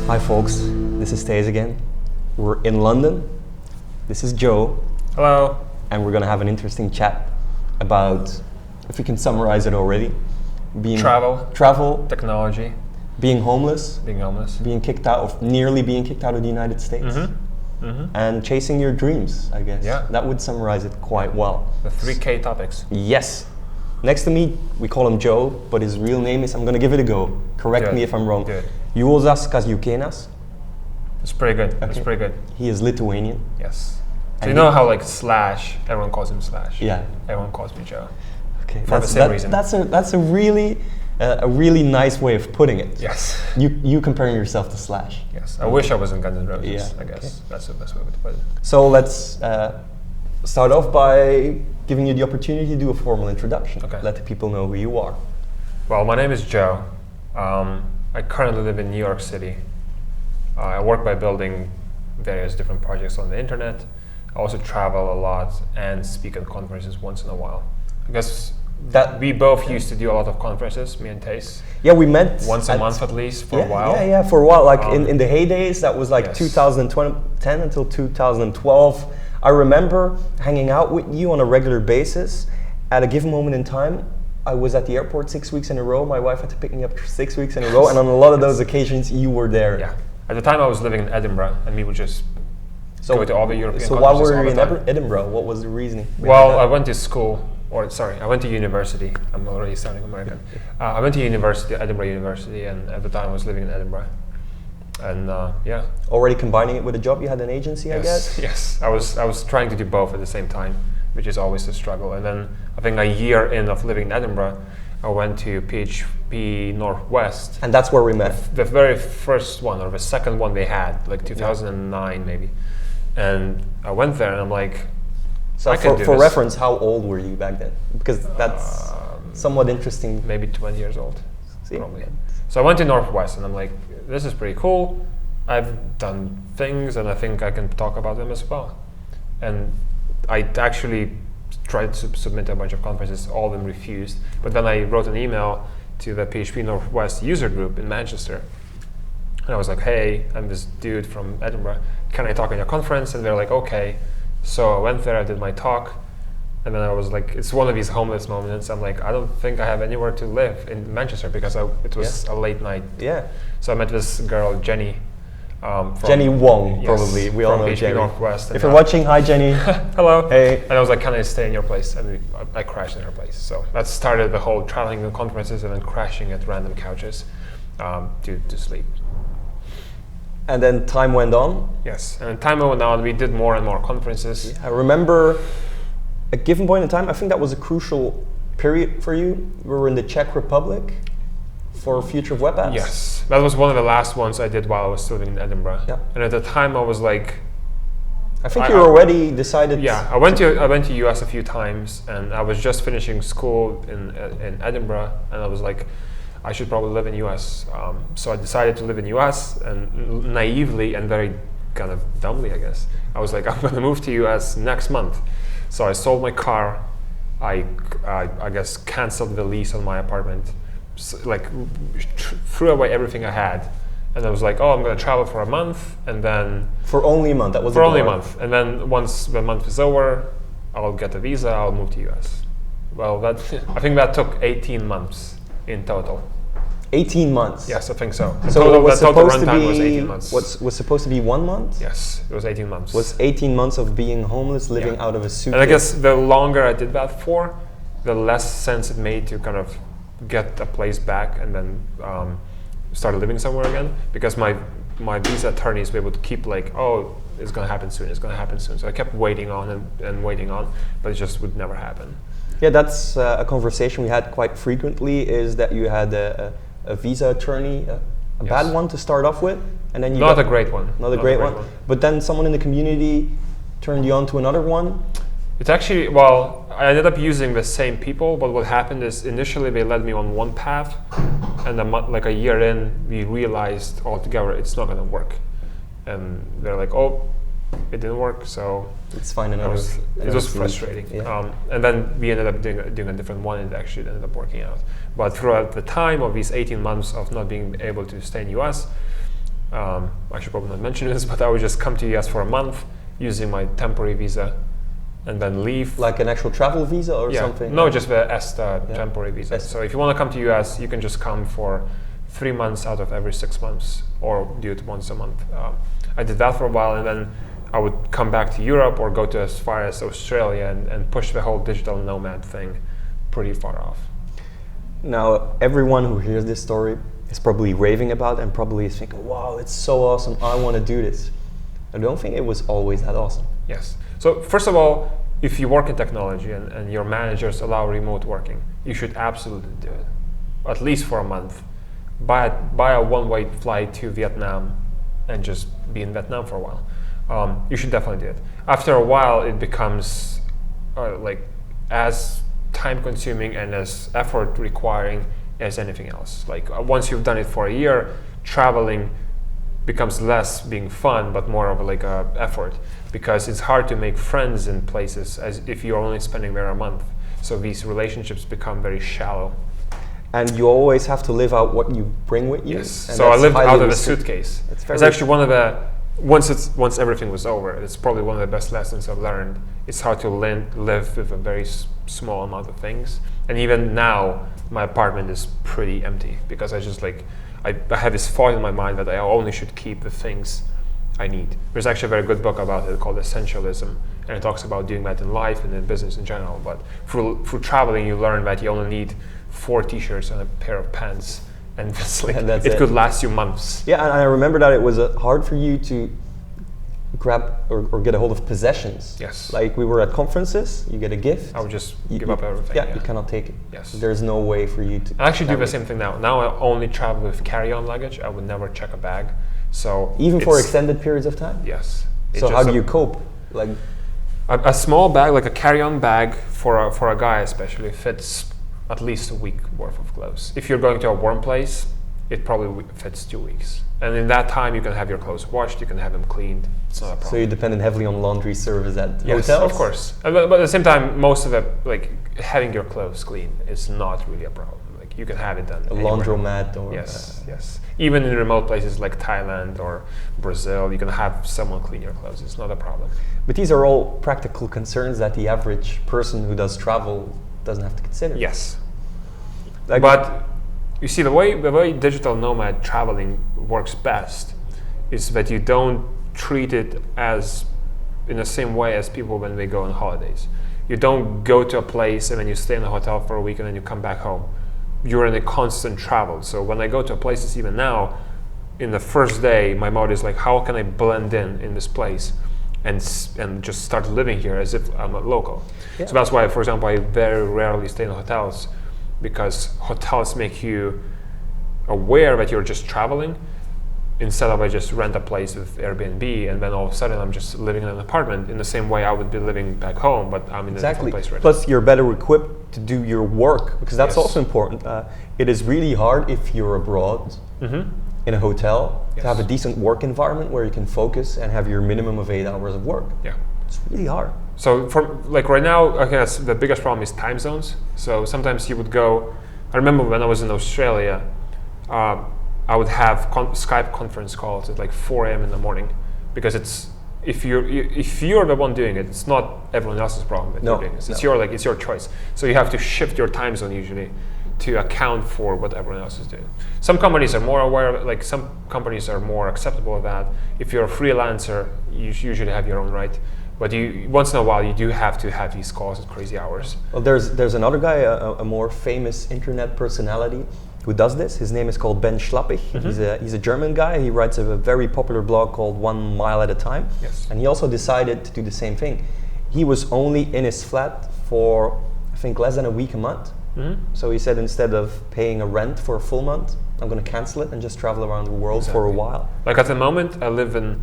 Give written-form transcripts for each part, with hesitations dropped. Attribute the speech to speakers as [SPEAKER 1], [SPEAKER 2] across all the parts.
[SPEAKER 1] Hi folks, this is Taze again. We're in London. This is Joe.
[SPEAKER 2] Hello.
[SPEAKER 1] And we're gonna have an interesting chat about, if we can summarize it already, travel,
[SPEAKER 2] technology,
[SPEAKER 1] being homeless,
[SPEAKER 2] being
[SPEAKER 1] kicked out, nearly being kicked out of the United States, and chasing your dreams, I guess.
[SPEAKER 2] Yeah.
[SPEAKER 1] That would summarize it quite well.
[SPEAKER 2] The 3K topics.
[SPEAKER 1] Yes. Next to me, we call him Joe, but his real name is, I'm gonna give it a go. Correct me if I'm wrong.
[SPEAKER 2] Good.
[SPEAKER 1] Juozas Kaziukėnas.
[SPEAKER 2] It's pretty good.
[SPEAKER 1] Okay.
[SPEAKER 2] It's pretty good.
[SPEAKER 1] He is Lithuanian.
[SPEAKER 2] Yes. So
[SPEAKER 1] And
[SPEAKER 2] you know how like Slash, everyone calls him Slash.
[SPEAKER 1] Yeah.
[SPEAKER 2] Everyone calls me Joe.
[SPEAKER 1] Okay.
[SPEAKER 2] For the same reason.
[SPEAKER 1] That's a really nice way of putting it.
[SPEAKER 2] Yes.
[SPEAKER 1] You comparing yourself to Slash.
[SPEAKER 2] Yes. I wish I was in Guns N' Roses.
[SPEAKER 1] Yeah,
[SPEAKER 2] I guess
[SPEAKER 1] okay.
[SPEAKER 2] that's the best way to put it.
[SPEAKER 1] So let's start off by giving you the opportunity to do a formal introduction.
[SPEAKER 2] Okay.
[SPEAKER 1] Let the people know who you are.
[SPEAKER 2] Well, my name is Joe. I currently live in New York City. I work by building various different projects on the internet. I also travel a lot and speak at conferences once in a while. I guess that we both used to do a lot of conferences, me and Tace.
[SPEAKER 1] Yeah, we met
[SPEAKER 2] once a month at least for a while.
[SPEAKER 1] Yeah, for a while. Like in the heydays, that was like
[SPEAKER 2] Yes.
[SPEAKER 1] 2010 until 2012. I remember hanging out with you on a regular basis. At a given moment in time, I was at the airport 6 weeks in a row. My wife had to pick me up 6 weeks in a row, and on a lot of those occasions, you were there.
[SPEAKER 2] Yeah. At the time, I was living in Edinburgh, and we would just go to all the European
[SPEAKER 1] So while
[SPEAKER 2] conferences
[SPEAKER 1] we
[SPEAKER 2] all
[SPEAKER 1] were
[SPEAKER 2] the
[SPEAKER 1] in
[SPEAKER 2] time.
[SPEAKER 1] Edinburgh, what was the reasoning?
[SPEAKER 2] Well, I went to school, I went to university. I'm already sounding American. I went to university, Edinburgh University, and at the time I was living in Edinburgh. And yeah.
[SPEAKER 1] Already combining it with a job, you had an agency, I guess?
[SPEAKER 2] Yes, I was trying to do both at the same time, which is always a struggle. And then I think a year in of living in Edinburgh, I went to PHP Northwest.
[SPEAKER 1] And that's where we met.
[SPEAKER 2] The very first one, or the second one they had, like 2009 maybe. And I went there and I'm like,
[SPEAKER 1] so for reference, how old were you back then? Because that's somewhat interesting.
[SPEAKER 2] Maybe 20 years old,
[SPEAKER 1] See?
[SPEAKER 2] probably. So I went to Northwest and I'm like, this is pretty cool. I've done things and I think I can talk about them as well. And I actually tried to submit a bunch of conferences, all of them refused. But then I wrote an email to the PHP Northwest user group in Manchester. And I was like, hey, I'm this dude from Edinburgh. Can I talk on your conference? And they're like, okay. So I went there, I did my talk. And then I was like, it's one of these homeless moments. I'm like, I don't think I have anywhere to live in Manchester because it was a late night.
[SPEAKER 1] Yeah.
[SPEAKER 2] So I met this girl, Jenny.
[SPEAKER 1] Jenny Wong,
[SPEAKER 2] yes,
[SPEAKER 1] probably. We all know
[SPEAKER 2] PHP
[SPEAKER 1] Jenny.
[SPEAKER 2] Northwest.
[SPEAKER 1] If you're watching, hi Jenny.
[SPEAKER 2] Hello.
[SPEAKER 1] Hey.
[SPEAKER 2] And I was like, can I stay in your place? And I crashed in her place. So that started the whole traveling to conferences and then crashing at random couches to sleep.
[SPEAKER 1] And then time went on.
[SPEAKER 2] Yes, and then time went on. We did more and more conferences.
[SPEAKER 1] I remember a given point in time, I think that was a crucial period for you. We were in the Czech Republic for Future of Web Apps.
[SPEAKER 2] Yes, that was one of the last ones I did while I was still living in Edinburgh.
[SPEAKER 1] Yeah.
[SPEAKER 2] And at the time I was like,
[SPEAKER 1] I think you already decided.
[SPEAKER 2] Yeah, I went to US a few times, and I was just finishing school in Edinburgh, and I was like, I should probably live in US. So I decided to live in US, and naively and very kind of dumbly, I guess, I was like, I'm going to move to US next month. So I sold my car. I guess canceled the lease on my apartment, threw away everything I had. And I was like, oh, I'm going to travel for a month, and then...
[SPEAKER 1] For only a month, that was
[SPEAKER 2] For only a month. And then once the month is over, I'll get a visa, I'll move to US. Well, I think that took 18 months in total.
[SPEAKER 1] 18 months?
[SPEAKER 2] Yes, I think so.
[SPEAKER 1] So it was
[SPEAKER 2] the total
[SPEAKER 1] supposed to
[SPEAKER 2] runtime
[SPEAKER 1] be...
[SPEAKER 2] was 18 months.
[SPEAKER 1] Was supposed to be 1 month?
[SPEAKER 2] Yes, it was 18 months.
[SPEAKER 1] Was 18 months of being homeless, living out of a suitcase.
[SPEAKER 2] And I guess the longer I did that for, the less sense it made to kind of get a place back and then started living somewhere again, because my visa attorneys were able to keep like, oh, it's going to happen soon, it's going to happen soon. So I kept waiting on and waiting on, but it just would never happen.
[SPEAKER 1] Yeah, that's a conversation we had quite frequently, is that you had a visa attorney, a bad one to start off with, and then you
[SPEAKER 2] Not a great one.
[SPEAKER 1] Not a great one. But then someone in the community turned you on to another one.
[SPEAKER 2] It's actually, well, I ended up using the same people, but what happened is initially they led me on one path, and like a year in, we realized altogether it's not going to work. And they're like, oh, it didn't work, so
[SPEAKER 1] it's fine. It
[SPEAKER 2] was frustrating.
[SPEAKER 1] Yeah.
[SPEAKER 2] And then we ended up doing a different one, and it actually ended up working out. But throughout the time of these 18 months of not being able to stay in US, I should probably not mention this, but I would just come to US for a month using my temporary visa and then leave.
[SPEAKER 1] Like an actual travel visa or
[SPEAKER 2] Yeah.
[SPEAKER 1] something?
[SPEAKER 2] No, just the ESTA temporary visa.
[SPEAKER 1] ESTA.
[SPEAKER 2] So if you want to come to US, you can just come for 3 months out of every 6 months, or do it once a month. I did that for a while, and then I would come back to Europe or go to as far as Australia and push the whole digital nomad thing pretty far off.
[SPEAKER 1] Now, everyone who hears this story is probably raving about it and probably is thinking, wow, it's so awesome, I want to do this. I don't think it was always that awesome.
[SPEAKER 2] Yes. So first of all, if you work in technology and your managers allow remote working, you should absolutely do it, at least for a month. Buy a one-way flight to Vietnam and just be in Vietnam for a while. You should definitely do it. After a while, it becomes like as time-consuming and as effort requiring as anything else. Like once you've done it for a year, traveling becomes less being fun, but more of like a effort, because it's hard to make friends in places as if you're only spending there a month. So these relationships become very shallow.
[SPEAKER 1] And you always have to live out what you bring with you.
[SPEAKER 2] Yes.
[SPEAKER 1] And
[SPEAKER 2] So I
[SPEAKER 1] that's
[SPEAKER 2] lived
[SPEAKER 1] highly
[SPEAKER 2] out of a
[SPEAKER 1] restricted.
[SPEAKER 2] suitcase.
[SPEAKER 1] It's
[SPEAKER 2] Actually one of the once everything was over, it's probably one of the best lessons I've learned. It's how to live with a very small amount of things. And even now, my apartment is pretty empty because I just like I have this thought in my mind that I only should keep the things I need. There's actually a very good book about it called Essentialism, and it talks about doing that in life and in business in general. But through traveling, you learn that you only need 4 t-shirts and a pair of pants, and it's like
[SPEAKER 1] And
[SPEAKER 2] it could last you months.
[SPEAKER 1] Yeah, and I remember that it was hard for you to grab or get a hold of possessions.
[SPEAKER 2] Yes.
[SPEAKER 1] Like we were at conferences, you get a gift.
[SPEAKER 2] I would just give up everything.
[SPEAKER 1] Yeah, you cannot take it.
[SPEAKER 2] Yes.
[SPEAKER 1] There's no way for you to.
[SPEAKER 2] I actually do
[SPEAKER 1] carry
[SPEAKER 2] the
[SPEAKER 1] it.
[SPEAKER 2] same thing now. Now I only travel with carry-on luggage. I would never check a bag. So
[SPEAKER 1] Even for
[SPEAKER 2] it's-
[SPEAKER 1] extended periods of time?
[SPEAKER 2] Yes. It's
[SPEAKER 1] So
[SPEAKER 2] just
[SPEAKER 1] how do you cope? Like
[SPEAKER 2] a small bag, like a carry-on bag for a guy especially, fits at least a week worth of clothes. If you're going to a warm place, it probably fits 2 weeks. And in that time, you can have your clothes washed, you can have them cleaned. It's not a problem.
[SPEAKER 1] so you're dependent heavily on laundry service at
[SPEAKER 2] Yes,
[SPEAKER 1] hotels?
[SPEAKER 2] of course. But at the same time, most of it, like having your clothes clean, is not really a problem. Like you can have it done.
[SPEAKER 1] A
[SPEAKER 2] anywhere.
[SPEAKER 1] laundromat or
[SPEAKER 2] Yes, yes. Even in remote places like Thailand or Brazil, you can have someone clean your clothes. It's not a problem.
[SPEAKER 1] But these are all practical concerns that the average person who does travel doesn't have to consider.
[SPEAKER 2] Yes.
[SPEAKER 1] Like,
[SPEAKER 2] But you see, the way digital nomad traveling works best is that you don't treat it as in the same way as people when they go on holidays. You don't go to a place and then you stay in a hotel for a week and then you come back home. You're in a constant travel. So when I go to places, even now, in the first day, my mode is like, how can I blend in this place and just start living here as if I'm a local?
[SPEAKER 1] Yeah.
[SPEAKER 2] So that's why, for example, I very rarely stay in hotels, because hotels make you aware that you're just traveling instead of I just rent a place with Airbnb and then all of a sudden I'm just living in an apartment in the same way I would be living back home, but I'm in a different place right now.
[SPEAKER 1] Plus, you're better equipped to do your work, because that's
[SPEAKER 2] Yes.
[SPEAKER 1] also important. It is really hard if you're abroad in a hotel
[SPEAKER 2] Yes.
[SPEAKER 1] to have a decent work environment where you can focus and have your minimum of 8 hours of work.
[SPEAKER 2] Yeah.
[SPEAKER 1] It's really hard.
[SPEAKER 2] So for like right now, I guess the biggest problem is time zones. So sometimes you would go. I remember when I was in Australia, I would have Skype conference calls at like 4 a.m. in the morning, because it's if you're the one doing it, it's not everyone else's problem that
[SPEAKER 1] No,
[SPEAKER 2] you're doing this. It's
[SPEAKER 1] no.
[SPEAKER 2] it's your choice. So you have to shift your time zone usually to account for what everyone else is doing. Some companies are more aware of it, like some companies are more acceptable of that. If you're a freelancer, you usually have your own right. But once in a while, you do have to have these calls at crazy hours.
[SPEAKER 1] Well, there's another guy, a more famous internet personality, who does this. His name is called Ben Schlappich. He's a German guy. He writes a very popular blog called 1 Mile at a Time.
[SPEAKER 2] Yes.
[SPEAKER 1] And he also decided to do the same thing. He was only in his flat for, I think, less than a week a month. So he said, instead of paying a rent for a full month, I'm going to cancel it and just travel around the world for a while.
[SPEAKER 2] Like at the moment, I live in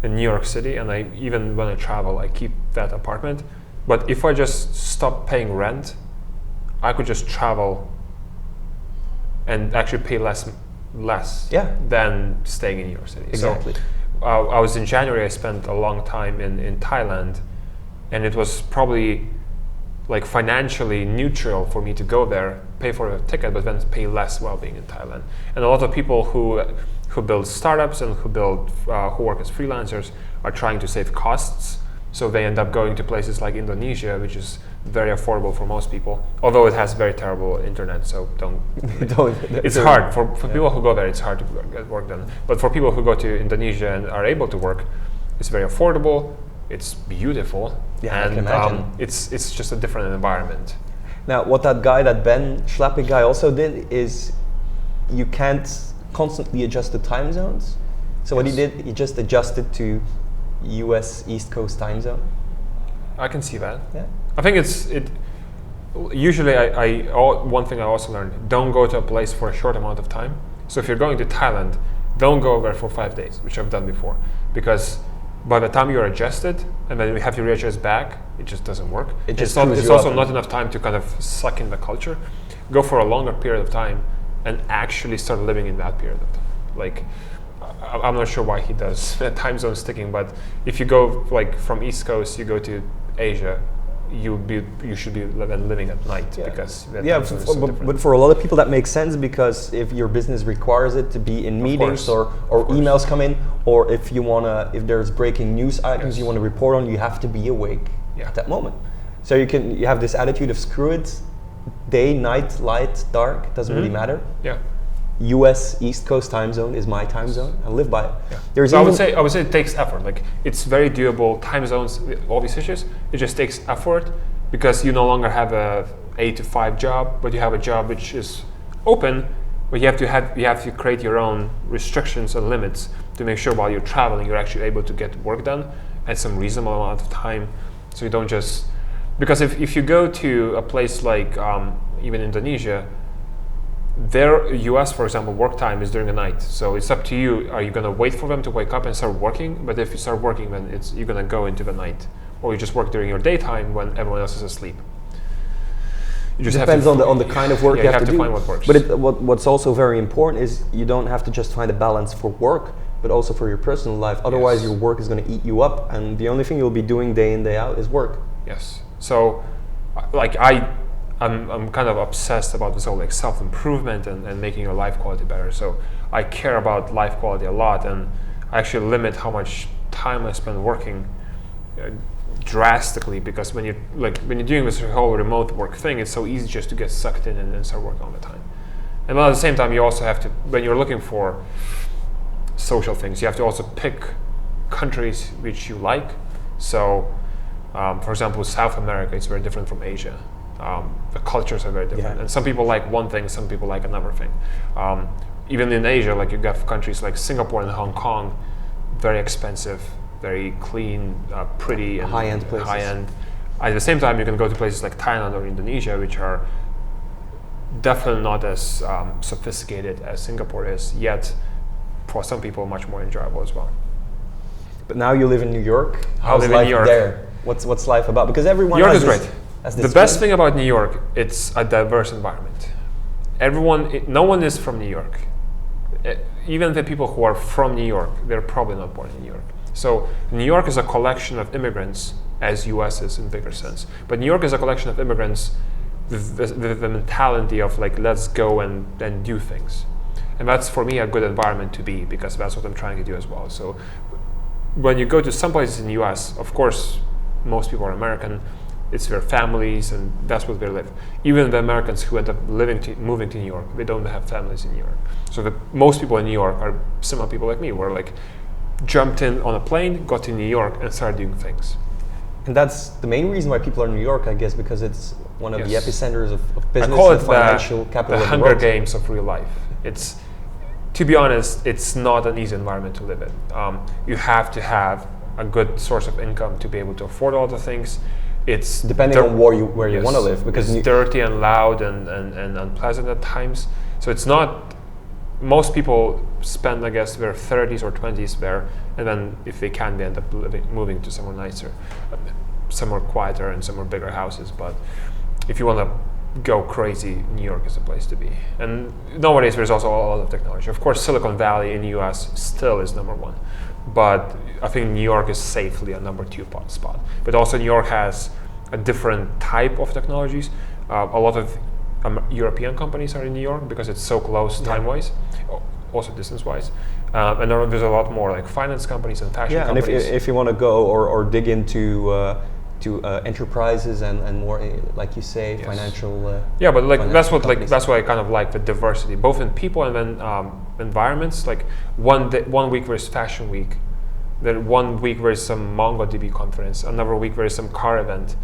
[SPEAKER 2] New York City, and even when I travel, I keep that apartment. But if I just stop paying rent, I could just travel and actually pay less
[SPEAKER 1] Yeah.
[SPEAKER 2] than staying in New York City.
[SPEAKER 1] Exactly.
[SPEAKER 2] So I was in January. I spent a long time in Thailand, and it was probably like financially neutral for me to go there, pay for a ticket, but then pay less while being in Thailand. And a lot of people who who build startups and who work as freelancers are trying to save costs. So they end up going to places like Indonesia, which is very affordable for most people, although it has very terrible internet, so don't. It's hard. For people who go there, it's hard to get work done. But for people who go to Indonesia and are able to work, it's very affordable, it's beautiful,
[SPEAKER 1] Yeah, I
[SPEAKER 2] and
[SPEAKER 1] can imagine.
[SPEAKER 2] it's just a different environment.
[SPEAKER 1] Now, what that Ben Schlappig guy also did is you can't constantly adjust the time zones. So what he did, he just adjusted to US East Coast time zone.
[SPEAKER 2] I can see that.
[SPEAKER 1] Yeah.
[SPEAKER 2] I think usually one thing I also learned, don't go to a place for a short amount of time. So if you're going to Thailand, don't go there for 5 days, which I've done before, because by the time you're adjusted and then you have to readjust back, it just doesn't work. It's also not enough time to kind of suck in the culture. Go for a longer period of time and actually start living in that period of time. Like, I'm not sure why he does time zone sticking, but if you go like from East Coast, you go to Asia, you should be living at night, because
[SPEAKER 1] but for a lot of people that makes sense, because if your business requires it to be in meetings or emails come in, or if if there's breaking news items you want to report on, you have to be awake at that moment. So you have this attitude of screw it, day, night, light, dark, doesn't really matter.
[SPEAKER 2] Yeah.
[SPEAKER 1] US East Coast time zone is my time zone. I live by it.
[SPEAKER 2] Yeah. So I would say it takes effort. Like, it's very doable. Time zones, all these issues, it just takes effort, because you no longer have a 8 to 5 job, but you have a job which is open, but you have to create your own restrictions and limits to make sure while you're traveling you're actually able to get work done at some reasonable amount of time. So you don't just, because if you go to a place like even Indonesia, their US, for example, work time is during the night. So it's up to you. Are you going to wait for them to wake up and start working? But if you start working, then you're going to go into the night. Or you just work during your daytime when everyone else is asleep.
[SPEAKER 1] It depends on the kind of work you have to do.
[SPEAKER 2] Find what works.
[SPEAKER 1] But what's also very important is you don't have to just find a balance for work, but also for your personal life. Otherwise, your work is going to eat you up, and the only thing you'll be doing day in, day out is work.
[SPEAKER 2] Yes. So, like I'm kind of obsessed about this whole like self-improvement and making your life quality better. So I care about life quality a lot, and I actually limit how much time I spend working drastically, because when you're doing this whole remote work thing, it's so easy just to get sucked in and then start working all the time. And at the same time, you also have to, when you're looking for social things, you have to also pick countries which you like. So, for example, South America is very different from Asia. The cultures are very different, and some people like one thing, some people like another thing. Even in Asia, like you have countries like Singapore and Hong Kong, very expensive, very clean, pretty, and
[SPEAKER 1] high-end places.
[SPEAKER 2] High-end. At the same time, you can go to places like Thailand or Indonesia, which are definitely not as sophisticated as Singapore is, yet for some people much more enjoyable as well.
[SPEAKER 1] But now you live in New York. How's life there? What's life about? Because everyone
[SPEAKER 2] New York is great. The best thing about New York, it's a diverse environment. No one is from New York. Even the people who are from New York, they're probably not born in New York. So New York is a collection of immigrants, as US is in bigger sense. But New York is a collection of immigrants with the mentality of like, let's go and do things. And that's, for me, a good environment to be, because that's what I'm trying to do as well. So when you go to some places in the US, of course, most people are American. It's their families, and that's where they live. Even the Americans who end up moving to New York, they don't have families in New York. So most people in New York are similar people like me, where like jumped in on a plane, got to New York, and started doing things.
[SPEAKER 1] And that's the main reason why people are in New York, I guess, because it's one of the epicenters of business
[SPEAKER 2] I call it
[SPEAKER 1] and financial capital
[SPEAKER 2] the
[SPEAKER 1] of the
[SPEAKER 2] Hunger
[SPEAKER 1] world.
[SPEAKER 2] Games of real life. It's, to be honest, it's not an easy environment to live in. You have to have a good source of income to be able to afford all the things. It's
[SPEAKER 1] depending on where you want to live, because
[SPEAKER 2] it's dirty and loud and unpleasant at times. So it's not. Most people spend, I guess, their 30s or 20s there, and then if they can, they end up moving to somewhere nicer, somewhere quieter, and somewhere bigger houses. But if you want to go crazy, New York is the place to be. And nowadays, there's also a lot of technology. Of course, Silicon Valley in the US still is #1. But I think New York is safely a #2 spot. But also New York has a different type of technologies. A lot of European companies are in New York because it's so close time-wise. also distance-wise. And there's a lot more like finance companies and fashion
[SPEAKER 1] Yeah, and
[SPEAKER 2] companies.
[SPEAKER 1] if you want to go or dig into to enterprises and more, like you say,
[SPEAKER 2] Yes.
[SPEAKER 1] financial.
[SPEAKER 2] Yeah, but like that's
[SPEAKER 1] financial
[SPEAKER 2] what like
[SPEAKER 1] companies.
[SPEAKER 2] that's why I kind of like the diversity, both in people and then environments. Like one week there's Fashion Week, then 1 week there's some MongoDB conference, another week there's some car event.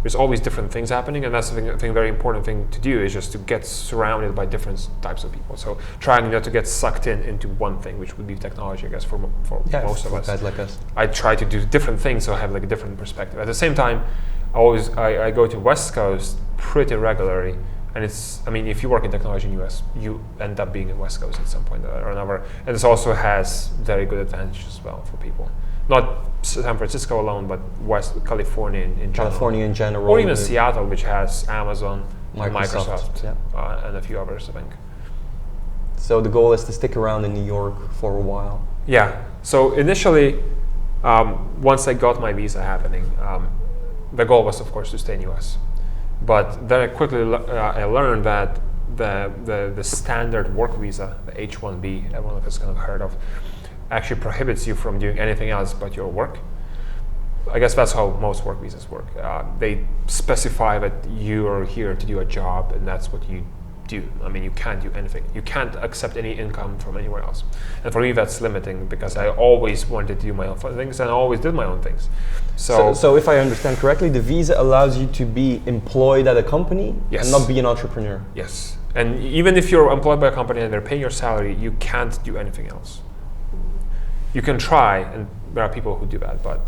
[SPEAKER 2] There's always different things happening, and that's I think very important thing to do is just to get surrounded by different types of people. So trying not to get sucked into one thing, which would be technology, I guess, for most of us.
[SPEAKER 1] Guys like us.
[SPEAKER 2] I try to do different things, so I have like a different perspective. At the same time, I go to West Coast pretty regularly, and it's, I mean, if you work in technology in US, you end up being in West Coast at some point or another, and this also has very good advantages as well for people. Not San Francisco alone, but West California in general.
[SPEAKER 1] California in general.
[SPEAKER 2] Or even Seattle, which has Amazon,
[SPEAKER 1] Microsoft,
[SPEAKER 2] and a few others, I think.
[SPEAKER 1] So the goal is to stick around in New York for a while.
[SPEAKER 2] Yeah. So initially, once I got my visa happening, the goal was, of course, to stay in US. But very quickly, I learned that the standard work visa, the H-1B, everyone has kind of heard of, actually prohibits you from doing anything else but your work. I guess that's how most work visas work. They specify that you are here to do a job, and that's what you do. I mean, you can't do anything. You can't accept any income from anywhere else. And for me, that's limiting because I always wanted to do my own things and I always did my own things.
[SPEAKER 1] So if I understand correctly, the visa allows you to be employed at a company
[SPEAKER 2] Yes.
[SPEAKER 1] and not be an entrepreneur.
[SPEAKER 2] Yes. And even if you're employed by a company and they're paying your salary, you can't do anything else. You can try, and there are people who do that, but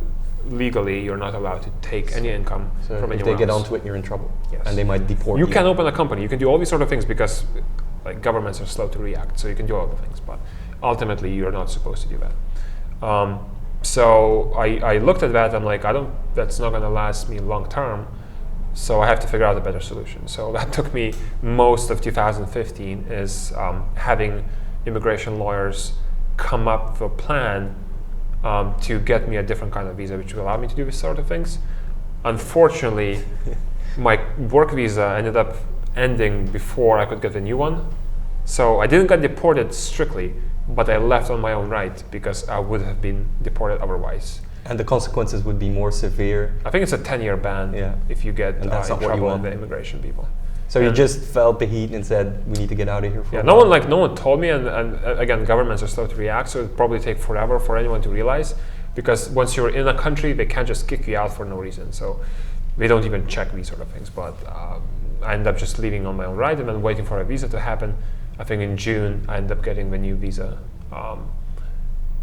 [SPEAKER 2] legally you're not allowed to take any income
[SPEAKER 1] So
[SPEAKER 2] from
[SPEAKER 1] if
[SPEAKER 2] anyone
[SPEAKER 1] they get
[SPEAKER 2] else.
[SPEAKER 1] onto it, you're in trouble.
[SPEAKER 2] Yes.
[SPEAKER 1] And they might deport you.
[SPEAKER 2] You can open a company, you can do all these sort of things because like governments are slow to react, so you can do all the things, but ultimately you're not supposed to do that. So I looked at that, I'm like, that's not gonna last me long term, so I have to figure out a better solution. So that took me most of 2015 is having immigration lawyers come up with a plan to get me a different kind of visa, which will allow me to do this sort of things. Unfortunately, my work visa ended up ending before I could get a new one. So I didn't get deported strictly, but I left on my own right because I would have been deported otherwise.
[SPEAKER 1] And the consequences would be more severe.
[SPEAKER 2] I think it's a 10-year ban if you get in trouble with the immigration people.
[SPEAKER 1] So you just felt the heat and said, we need to get out of here for a
[SPEAKER 2] no
[SPEAKER 1] while.
[SPEAKER 2] one told me, and again, governments are slow to react, so it'll probably take forever for anyone to realize, because once you're in a country, they can't just kick you out for no reason. So they don't even check these sort of things. But I ended up just leaving on my own right and then waiting for a visa to happen. I think in June, I ended up getting the new visa.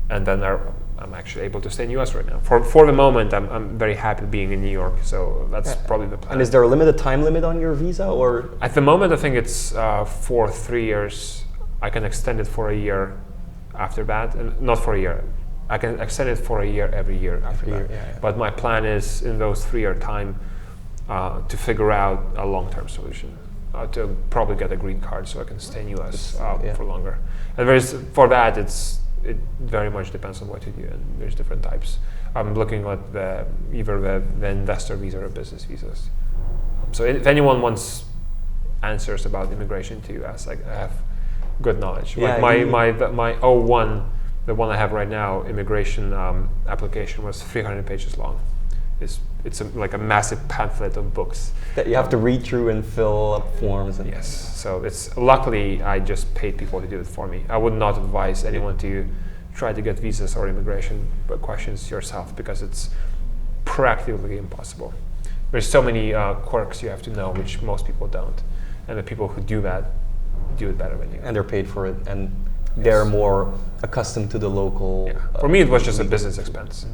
[SPEAKER 2] And then I'm actually able to stay in US right now. For the moment, I'm very happy being in New York, so that's probably the plan.
[SPEAKER 1] And is there a time limit on your visa, or?
[SPEAKER 2] At the moment, I think it's for 3 years. I can extend it for a year after that, and not for a year. I can extend it for a year every year after that. But my plan is in those 3-year time to figure out a long-term solution. To probably get a green card so I can stay in US for longer. And for that, it very much depends on what you do, and there's different types. I'm looking at either the investor visa or business visas. So if anyone wants answers about immigration to US, I have good knowledge. Like my 01, the one I have right now, immigration application was 300 pages long. It's like a massive pamphlet of books
[SPEAKER 1] that you have to read through and fill up forms. And
[SPEAKER 2] yes, so it's luckily I just paid people to do it for me. I would not advise anyone to try to get visas or immigration questions yourself because it's practically impossible. There's so many quirks you have to know, which most people don't, and the people who do that do it better than you.
[SPEAKER 1] And they're paid for it, and they're more accustomed to the local.
[SPEAKER 2] Yeah. For me, it was just a business expense.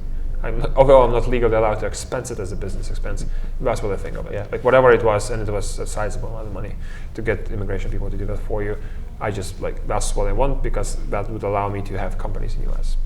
[SPEAKER 2] Although I'm not legally allowed to expense it as a business expense, that's what I think of it.
[SPEAKER 1] Yeah.
[SPEAKER 2] Like whatever it was, and it was a sizable amount of money to get immigration people to do that for you. I just that's what I want because that would allow me to have companies in US.